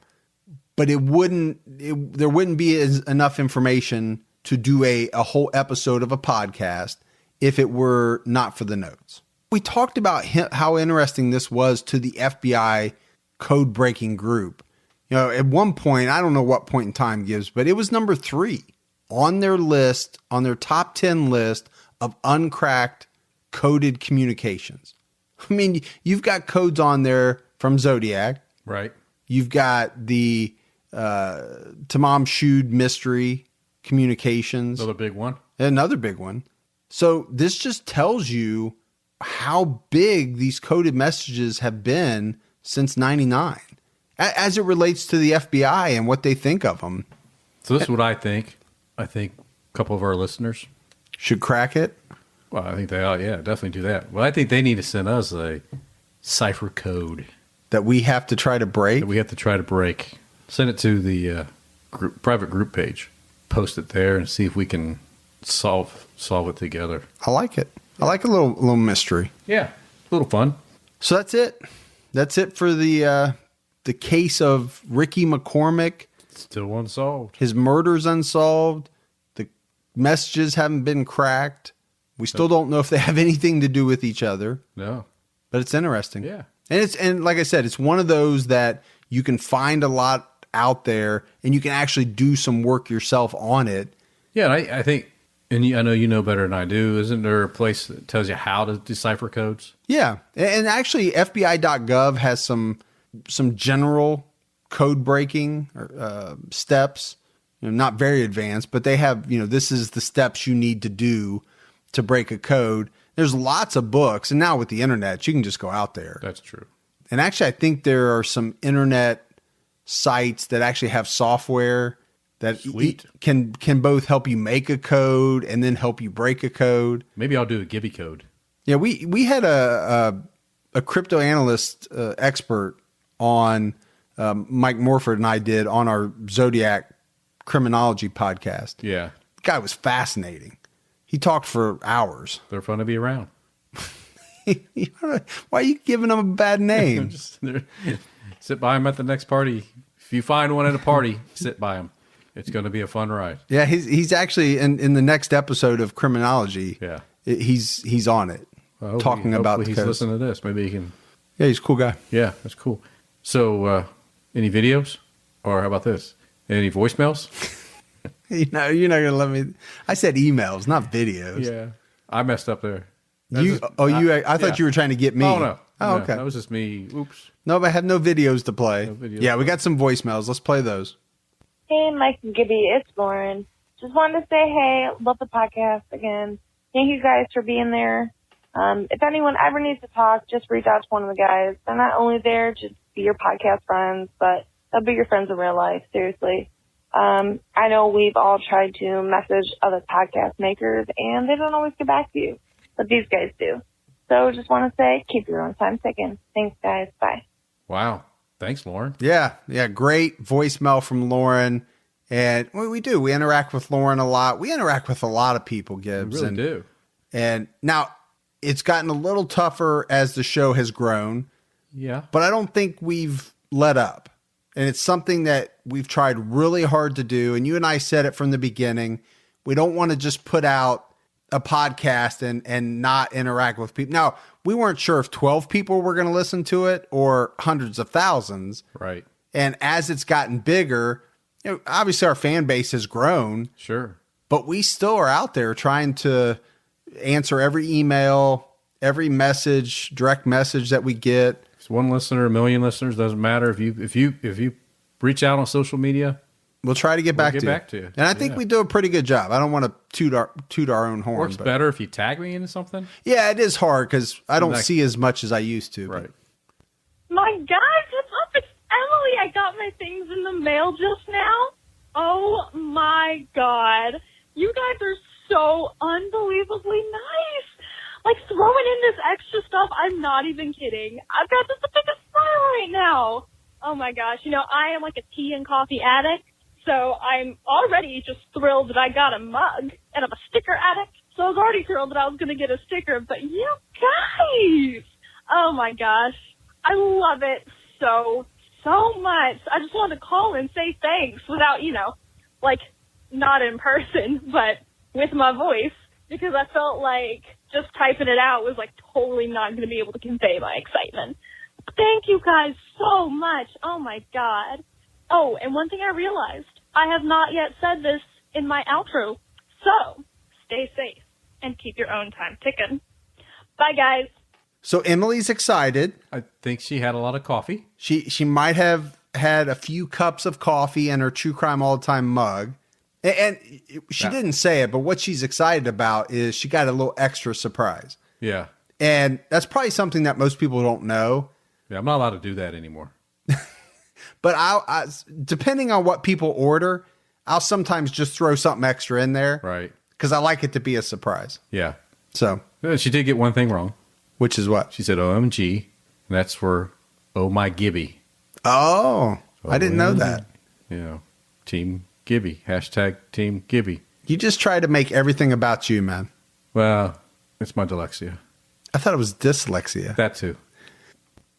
But there wouldn't be enough information to do a whole episode of a podcast if it were not for the notes. We talked about how interesting this was to the FBI code breaking group. At one point, I don't know what point in time gives, but it was number 3 on their list, on their top 10 list of uncracked coded communications. I mean, you've got codes on there from Zodiac. Right. You've got the Tamam Shud mystery communications. Another big one. So this just tells you how big these coded messages have been since 99 as it relates to the FBI and what they think of them. So this is what I think. I think a couple of our listeners should crack it. Well, I think they ought, definitely do that. Well, I think they need to send us a cipher code that we have to try to break. Send it to the private group page. Post it there and see if we can solve it together. I like it. I like a little mystery. Yeah, a little fun. So that's it. That's it for the case of Ricky McCormick. Still unsolved. His murder's unsolved. The messages haven't been cracked. We still don't know if they have anything to do with each other. No. But it's interesting. Yeah. And like I said, it's one of those that you can find a lot out there and you can actually do some work yourself on it. Yeah, I think, and I know you know better than I do, isn't there a place that tells you how to decipher codes? Yeah. And actually FBI.gov has some general code breaking steps. not very advanced, but they have, this is the steps you need to do to break a code. There's lots of books. And now with the internet, you can just go out there. That's true. And actually, I think there are some internet sites that actually have software that can both help you make a code and then help you break a code. Maybe I'll do a Gibby code. Yeah, we had a crypto analyst expert on, Mike Morford and I did on our Zodiac criminology podcast. Yeah. The guy was fascinating. He talked for hours. They're fun to be around. Why are you giving them a bad name? Sit by him at the next party. If you find one at a party, sit by him. It's going to be a fun ride. Yeah, he's actually in the next episode of criminology. Yeah, he's on it, talking about the he's coast. listening to this. Maybe he can. Yeah, he's a cool guy. Yeah, that's cool. So, any videos, or how about this? Any voicemails? You're not gonna let me. I said emails, not videos. Yeah, I messed up there. I thought you were trying to get me. Oh no. Oh, okay. That was just me. Oops. No, but I have no videos to play. No videos. Yeah, we got some voicemails. Let's play those. Hey, Mike and Gibby, it's Lauren. Just wanted to say, hey, love the podcast again. Thank you guys for being there. If anyone ever needs to talk, just reach out to one of the guys. They're not only there to be your podcast friends, but they'll be your friends in real life, seriously. I know we've all tried to message other podcast makers, and they don't always get back to you, but these guys do. So just want to say, keep your own time ticking. Thanks, guys. Bye. Wow. Thanks, Lauren. Yeah. Great voicemail from Lauren. And we do. We interact with Lauren a lot. We interact with a lot of people, Gibbs. We really do. And now it's gotten a little tougher as the show has grown. Yeah. But I don't think we've let up. And it's something that we've tried really hard to do. And you and I said it from the beginning. We don't want to just put out a podcast and not interact with people. Now, we weren't sure if 12 people were going to listen to it or hundreds of thousands. Right. And as it's gotten bigger, obviously our fan base has grown. Sure. But we still are out there trying to answer every email, every message, direct message that we get. It's one listener, a million listeners, doesn't matter. If you reach out on social media, we'll try to get back to you. And I think we do a pretty good job. I don't want to toot our own horn. Works better if you tag me into something. Yeah, it is hard because I don't see as much as I used to. Right. My God, what's up? It's Emily. I got my things in the mail just now. Oh my God. You guys are so unbelievably nice. Like throwing in this extra stuff, I'm not even kidding. I've got just the biggest smile right now. Oh my gosh. I am like a tea and coffee addict. So I'm already just thrilled that I got a mug, and I'm a sticker addict. So I was already thrilled that I was going to get a sticker. But you guys, oh my gosh, I love it so much. I just wanted to call and say thanks without, like not in person, but with my voice, because I felt like just typing it out was like totally not going to be able to convey my excitement. Thank you guys so much. Oh my God. Oh, and one thing I realized, I have not yet said this in my outro. So stay safe and keep your own time ticking. Bye, guys. So Emily's excited. I think she had a lot of coffee. She might have had a few cups of coffee in her True Crime All the Time mug. And she didn't say it, but what she's excited about is she got a little extra surprise. Yeah. And that's probably something that most people don't know. Yeah, I'm not allowed to do that anymore. But I depending on what people order, I'll sometimes just throw something extra in there. Right. Because I like it to be a surprise. Yeah. So. She did get one thing wrong. Which is what? She said OMG, and that's for Oh My Gibby. Oh, I didn't know that. Team Gibby. Hashtag Team Gibby. You just try to make everything about you, man. Well, it's my dyslexia. I thought it was dyslexia. That too.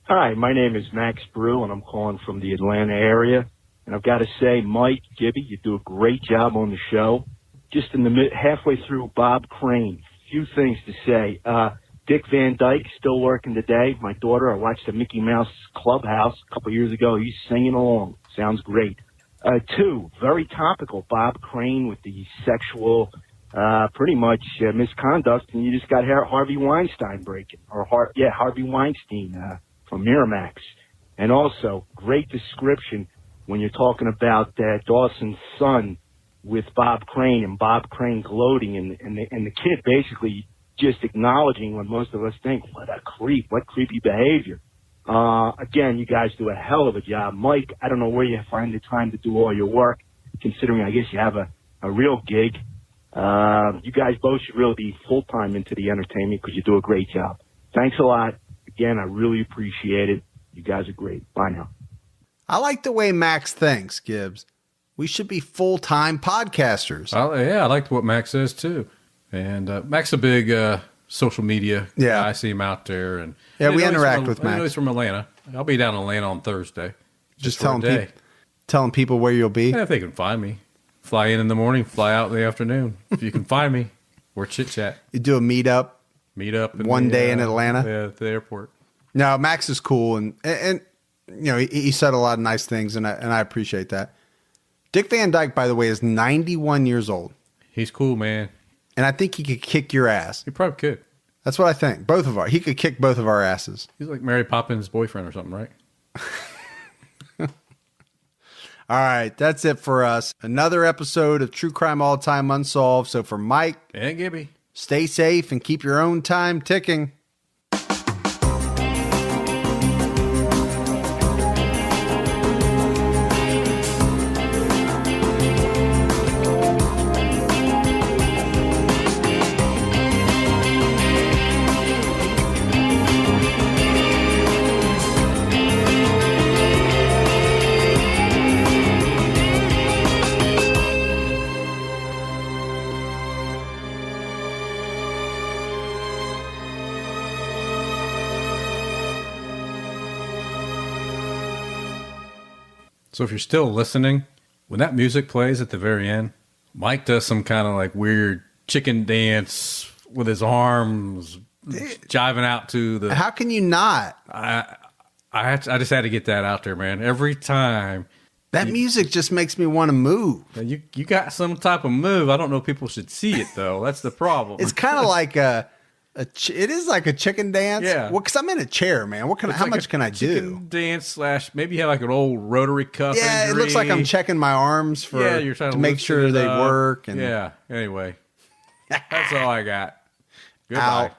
Hi, my name is Max Brew, and I'm calling from the Atlanta area. And I've got to say, Mike, Gibby, you do a great job on the show. Just in the halfway through, Bob Crane. Few things to say. Dick Van Dyke, still working today. My daughter, I watched the Mickey Mouse Clubhouse a couple years ago. He's singing along. Sounds great. 2, very topical, Bob Crane with the sexual, pretty much misconduct, and you just got Harvey Weinstein breaking. Harvey Weinstein from Miramax. And also, great description when you're talking about Dawson's son with Bob Crane and Bob Crane gloating and the kid basically just acknowledging what most of us think, what a creep, what creepy behavior. Again, you guys do a hell of a job. Mike, I don't know where you find the time to do all your work, considering I guess you have a real gig. You guys both should really be full-time into the entertainment because you do a great job. Thanks a lot. Again, I really appreciate it. You guys are great. Bye now. I like the way Max thinks, Gibbs. We should be full-time podcasters. I liked what Max says too. And Max is a big social media guy. I see him out there. And we interact with Max. I know he's from Atlanta. I'll be down in Atlanta on Thursday. Just telling people where you'll be. Yeah, if they can find me. Fly in the morning, fly out in the afternoon. If you can find me, we're chit-chat. You do a meetup. One day in Atlanta. Yeah, at the airport. No, Max is cool. And you know, he said a lot of nice things, and I appreciate that. Dick Van Dyke, by the way, is 91 years old. He's cool, man. And I think he could kick your ass. He probably could. That's what I think. He could kick both of our asses. He's like Mary Poppins' boyfriend or something, right? All right, that's it for us. Another episode of True Crime All Time Unsolved. So for Mike and Gibby, stay safe and keep your own time ticking. So if you're still listening, when that music plays at the very end, Mike does some kind of like weird chicken dance with his arms jiving out to the... How can you not? I just had to get that out there, man. Every time. That music just makes me want to move. You got some type of move. I don't know if people should see it, though. That's the problem. It's kind of like it is like a chicken dance. Yeah. Well, because I'm in a chair, man. How much can I do? Dance / maybe you have like an old rotary cuff. Yeah, injury. It looks like I'm checking my arms you're trying to make sure they work. And yeah. Anyway, that's all I got. Goodbye. Out.